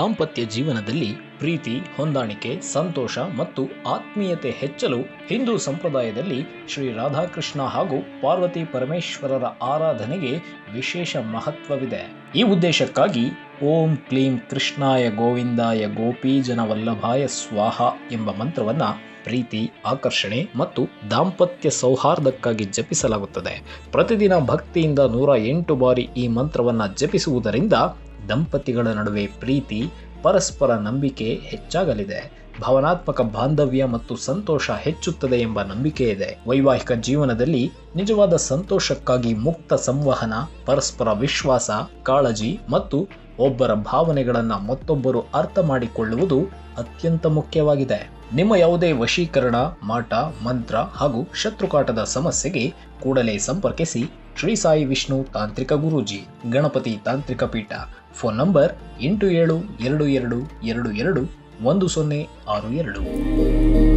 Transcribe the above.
ದಾಂಪತ್ಯ ಜೀವನದಲ್ಲಿ ಪ್ರೀತಿ, ಹೊಂದಾಣಿಕೆ, ಸಂತೋಷ ಮತ್ತು ಆತ್ಮೀಯತೆ ಹೆಚ್ಚಲು ಹಿಂದೂ ಸಂಪ್ರದಾಯದಲ್ಲಿ ಶ್ರೀ ರಾಧಾಕೃಷ್ಣ ಹಾಗೂ ಪಾರ್ವತಿ ಪರಮೇಶ್ವರರ ಆರಾಧನೆಗೆ ವಿಶೇಷ ಮಹತ್ವವಿದೆ. ಈ ಉದ್ದೇಶಕ್ಕಾಗಿ ಓಂ ಕ್ಲೀಂ ಕೃಷ್ಣಾಯ ಗೋವಿಂದಾಯ ಗೋಪೀಜನ ವಲ್ಲಭಾಯ ಸ್ವಾಹ ಎಂಬ ಮಂತ್ರವನ್ನ ಪ್ರೀತಿ, ಆಕರ್ಷಣೆ ಮತ್ತು ದಾಂಪತ್ಯ ಸೌಹಾರ್ದಕ್ಕಾಗಿ ಜಪಿಸಲಾಗುತ್ತದೆ. ಪ್ರತಿದಿನ ಭಕ್ತಿಯಿಂದ 108 ಬಾರಿ ಈ ಮಂತ್ರವನ್ನ ಜಪಿಸುವುದರಿಂದ ದಂಪತಿಗಳ ನಡುವೆ ಪ್ರೀತಿ, ಪರಸ್ಪರ ನಂಬಿಕೆ ಹೆಚ್ಚಾಗಲಿದೆ. ಭಾವನಾತ್ಮಕ ಬಾಂಧವ್ಯ ಮತ್ತು ಸಂತೋಷ ಹೆಚ್ಚುತ್ತದೆ ಎಂಬ ನಂಬಿಕೆ ಇದೆ. ವೈವಾಹಿಕ ಜೀವನದಲ್ಲಿ ನಿಜವಾದ ಸಂತೋಷಕ್ಕಾಗಿ ಮುಕ್ತ ಸಂವಹನ, ಪರಸ್ಪರ ವಿಶ್ವಾಸ, ಕಾಳಜಿ ಮತ್ತು ಒಬ್ಬರ ಭಾವನೆಗಳನ್ನು ಮತ್ತೊಬ್ಬರು ಅರ್ಥ ಮಾಡಿಕೊಳ್ಳುವುದು ಅತ್ಯಂತ ಮುಖ್ಯವಾಗಿದೆ. ನಿಮ್ಮ ಯಾವುದೇ ವಶೀಕರಣ, ಮಾಟ, ಮಂತ್ರ ಹಾಗೂ ಶತ್ರುಕಾಟದ ಸಮಸ್ಯೆಗೆ ಕೂಡಲೇ ಸಂಪರ್ಕಿಸಿ ಶ್ರೀ ಸಾಯಿ ವಿಷ್ಣು ತಾಂತ್ರಿಕ ಗುರೂಜಿ, ಗಣಪತಿ ತಾಂತ್ರಿಕ ಪೀಠ. Phone number 8722221062.